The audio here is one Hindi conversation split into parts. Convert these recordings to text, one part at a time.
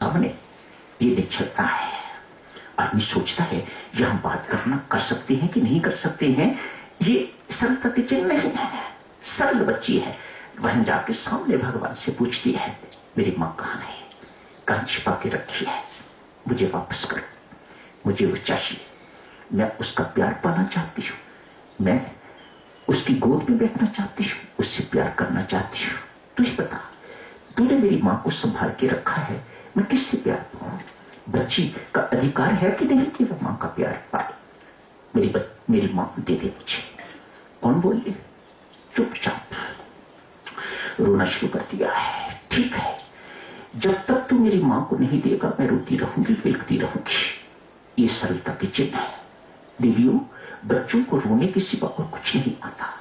सामने ये निश्चलता है। आदमी सोचता है ये हम बात करना कर सकते हैं कि नहीं कर सकते हैं, ये सरलता के चिन्ह नहीं है। सरल बच्ची है, बहन जाके सामने भगवान से पूछती है मेरी माँ कहाँ है, कहाँ छिपा के रखी है, मुझे वापस करो, मुझे वो चाहिए, मैं उसका प्यार पाना चाहती हूँ, मैं उसकी गोद में बैठना चाहती हूँ, उससे प्यार करना चाहती हूँ। तू ही बता, तूने मेरी माँ को संभाल के रखा है, मैं किससे प्यार पाऊँ? बच्ची का अधिकार है कि नहीं कि वह माँ का प्यार पाए? मेरी माँ दे दे मुझे। कौन बोले? चुपचाप रोना शुरू कर दिया है। ठीक है, जब तक तू मेरी माँ को नहीं देगा मैं रोती रहूंगी, बिलखती रहूंगी। ये सरलता के चिन्ह है। देवियों, बच्चों को रोने के सिवा और कुछ नहीं आता,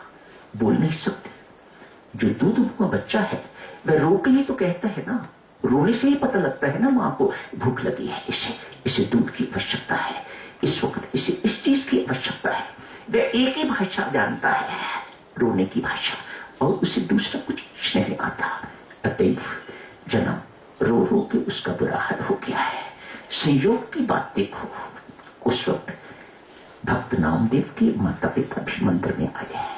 बोल नहीं सकते। जो दूध हुआ बच्चा है वह रो के ही तो कहता है ना, रोने से ही पता लगता है ना माँ को भूख लगी है, इसे दूध की आवश्यकता है, इस वक्त इसे इस चीज की आवश्यकता है। वह एक ही भाषा जानता है, रोने की भाषा, और उसे दूसरा कुछ नहीं आता। अतएव जन्म रो रो के उसका बुरा हाल हो गया है। संयोग की बात देखो, उस वक्त भक्त नामदेव के माता पिता भी मंदिर में आए हैं।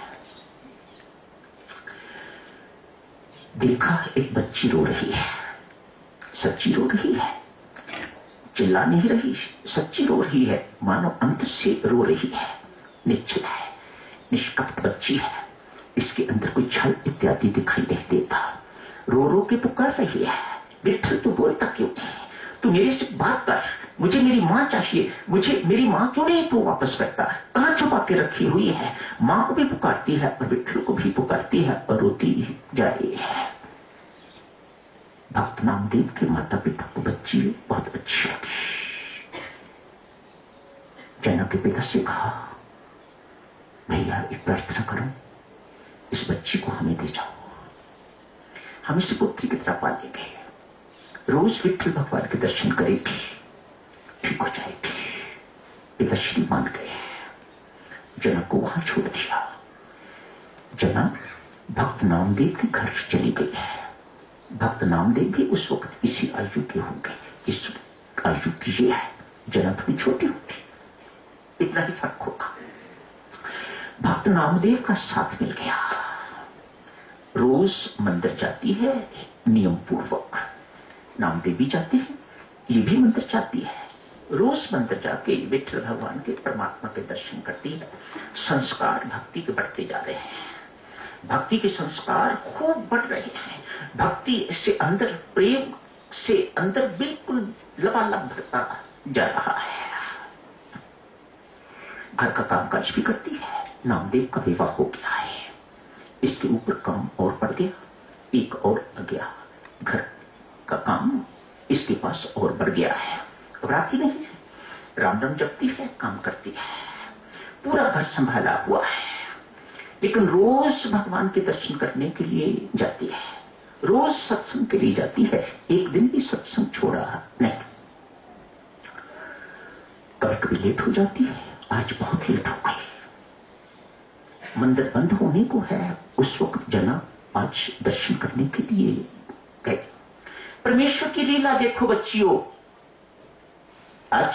देखा एक बच्ची रो रही है, सच्ची रो रही है, चिल्ला नहीं रही, सच्ची रो रही है, मानो अंतर से रो रही है। निश्चल है, निष्कपट बच्ची है, इसके अंदर कोई छल इत्यादि दिखाई नहीं देता। रो रो के पुकार रही है, विठ्ठल तू बोलता क्यों नहीं, तू मेरे से बात कर, मुझे मेरी माँ चाहिए, मुझे मेरी माँ क्यों नहीं तू वापस करता, कहाँ छुपा के रखी हुई है? माँ को भी पुकारती है और विठ्ठल को भी पुकारती है और रोती जा रही है। भक्त नामदेव के माता पिता को बच्ची बहुत अच्छी लगी। जनक के पिता से कहा भैया एक प्रार्थना करो, इस बच्ची को हमें दे जाओ, हम इसे पुत्री की तरह पालेंगे, रोज विठ्ठल भगवान के दर्शन करेगी, ठीक हो जाएगी। पिताश्री मान गए, जनक को वहां छोड़ दिया। जनक भक्त नामदेव के घर चली गई है। भक्त नामदेव भी उस वक्त इसी आयु के होंगे, इस आयु की ये है, जनक भी छोटी होगी, इतना ही फर्क होगा। भक्त नामदेव का साथ मिल गया, रोज मंदिर जाती है नियम पूर्वक, नामदेव भी जाते हैं, ये भी मंदिर जाती है, रोज मंदिर जाके विठ्ठल भगवान के परमात्मा के दर्शन करती है। संस्कार भक्ति के बढ़ते जा रहे हैं, भक्ति के संस्कार खूब बढ़ रहे हैं, भक्ति से अंदर, प्रेम से अंदर बिल्कुल लबालब भरता जा रहा है। घर का कामकाज भी करती है, नामदेव का विवाह हो गया है, इसके ऊपर काम और बढ़ गया, एक और आ गया, घर का काम इसके पास और बढ़ गया है। घबराती नहीं है, राम राम जपती है, काम करती है, पूरा घर संभाला हुआ है, लेकिन रोज भगवान के दर्शन करने के लिए जाती है, रोज सत्संग के लिए जाती है, एक दिन भी सत्संग छोड़ा नहीं। कभी कभी लेट हो जाती है, आज बहुत लेट हो गई, मंदिर बंद होने को है, उस वक्त जना आज दर्शन करने के लिए गए। परमेश्वर की लीला देखो बच्चियों, आज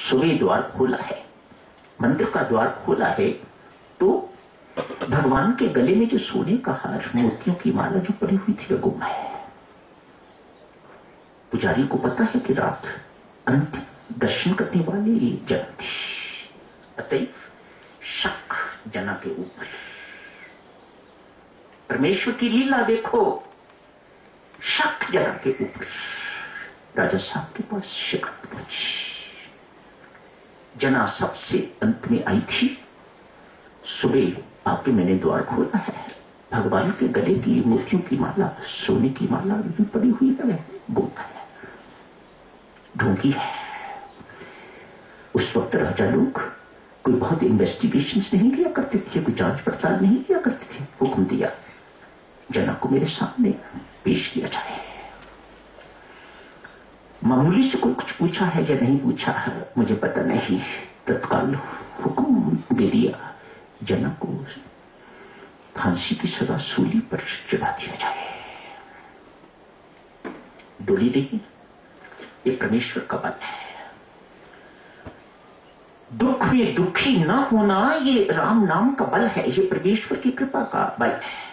सुबह द्वार खोला है, मंदिर का द्वार खोला है, तो भगवान के गले में जो सोने का हार, मोतियों की माला जो पड़ी हुई थी, गुम है। पुजारी को पता है कि रात अंतिम दर्शन करने वाली जना थी, अतएव शक जना के ऊपर। परमेश्वर की लीला देखो, शक जना के ऊपर। राजा साहब के पास शिकायत पहुंची, जना सबसे अंत में आई थी, सुबह आके मैंने द्वार खोला है, भगवान के गले की मोतियों की माला, सोने की माला भी पड़ी हुई है, बोलता है, ढूंढी है। उस वक्त राजा लोग कोई बहुत इन्वेस्टिगेशन नहीं किया करते थे, कोई जांच पड़ताल नहीं किया करते थे, हुक्म दिया जना को मेरे सामने पेश किया जाए। मामूली से कोई कुछ पूछा है या नहीं पूछा है मुझे पता नहीं, तत्काल हुक्म दे दिया जना को फांसी की सजा सूली पर चढ़ा दिया जाए। डोली रही, ये परमेश्वर का बल है। दुख में दुखी न होना ये राम नाम का बल है, ये परमेश्वर की कृपा का बल है।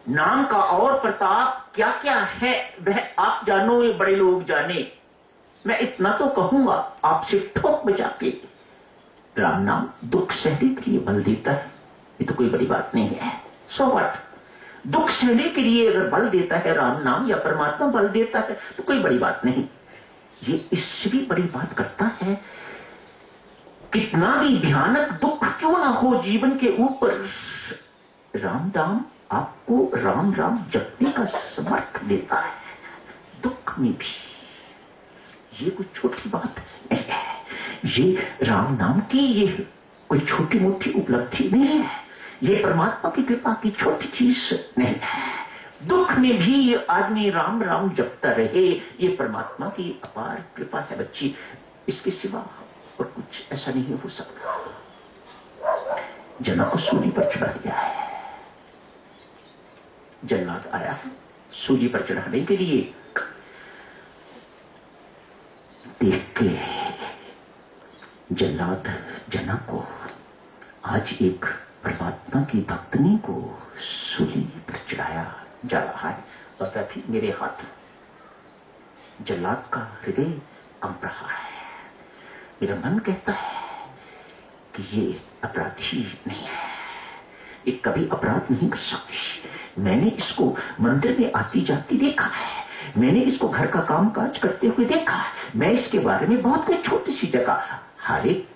नाम का और प्रताप क्या क्या है वह आप जानो, ये बड़े लोग जाने। मैं इतना तो कहूंगा आपसे ठोक बजा के, राम नाम दुख सहने के लिए बल देता है, ये तो कोई बड़ी बात नहीं है। सो व्हाट, दुख सहने के लिए अगर बल देता है राम नाम या परमात्मा बल देता है तो कोई बड़ी बात नहीं। ये इससे भी बड़ी बात करता है, कितना भी भयानक दुख क्यों ना हो जीवन के ऊपर, राम नाम आपको राम राम जपने का समर्थ देता है दुख में भी। ये कोई छोटी बात नहीं है, ये राम नाम की ये कोई छोटी मोटी उपलब्धि नहीं है, ये परमात्मा की कृपा की छोटी चीज नहीं है। दुख में भी ये आदमी राम राम जपता रहे, ये परमात्मा की अपार कृपा है बच्ची, इसके सिवा और कुछ ऐसा नहीं हो सकता। जना को सूली पर चढ़ा दिया है, जन्नत आया है सूली पर चढ़ाने के लिए। देख के जल्लाद जना को आज एक परमात्मा की भक्तनी को सूली पर चढ़ाया जा रहा है, और तभी मेरे हाथ जल्लाद का हृदय कंप रहा है। मेरा मन कहता है कि ये अपराधी नहीं है, ये कभी अपराध नहीं कर सकती। मैंने इसको मंदिर में आती जाती देखा है, मैंने इसको घर का काम काज करते हुए देखा है, मैं इसके बारे में बहुत कोई छोटी सी जगह हर एक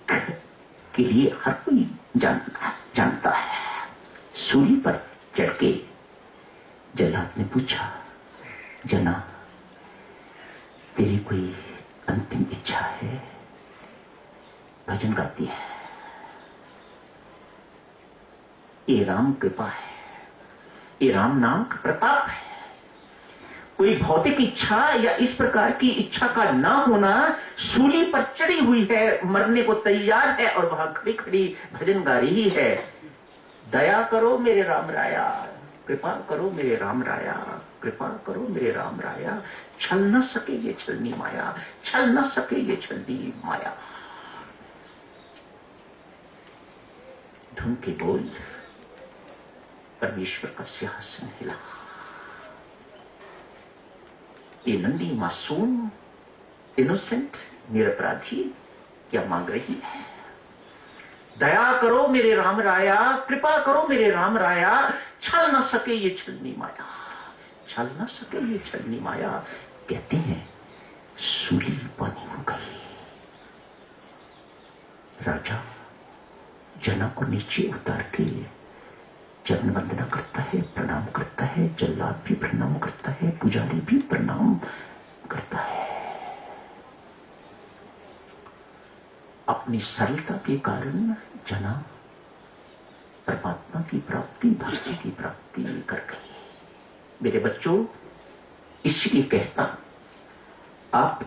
के लिए हर कोई जानता है। सूली पर चढ़ के जल्लाद ने पूछा, जना तेरी कोई अंतिम इच्छा है? भजन गाती है। ये राम कृपा है, ये राम नाम का प्रताप है। कोई भौतिक इच्छा या इस प्रकार की इच्छा का ना होना, सूली पर चढ़ी हुई है, मरने को तैयार है और वहां खड़ी खड़ी भजन गा रही है। दया करो मेरे राम राया, कृपा करो मेरे राम राया, कृपा करो मेरे राम राया, छल न सके ये छलनी माया, छल न सके ये छलनी माया। धुन के बोल, परमेश्वर का सिंहासन हिला। ये नंदी मासूम इनोसेंट निरपराधी क्या मांग रही है? दया करो मेरे राम राया, कृपा करो मेरे राम राया, छल न सके ये छलनी माया, छल न सके ये छलनी माया। कहते हैं सूली पानी हो गई। राजा जना को नीचे उतार के चरण वंदना करता है, प्रणाम करता है, जल्लाद भी प्रणाम करता है, पुजारी भी प्रणाम करता है। अपनी सरलता के कारण जना परमात्मा की प्राप्ति, भक्ति की प्राप्ति कर गई। मेरे बच्चों, इसलिए कहता आप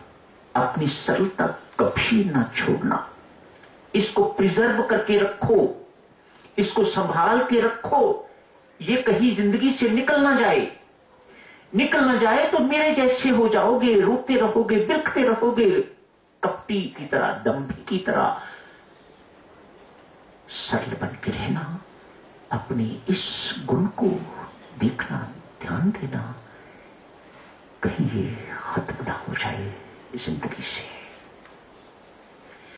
अपनी सरलता कभी ना छोड़ना, इसको प्रिजर्व करके रखो, इसको संभाल के रखो, ये कहीं जिंदगी से निकल ना जाए। निकल ना जाए तो मेरे जैसे हो जाओगे, रोते रहोगे, बिलखते रहोगे, कपटी की तरह, दंभी की तरह। सरल बन के रहना, अपने इस गुण को देखना, ध्यान देना, कहीं ये खत्म ना हो जाए जिंदगी से।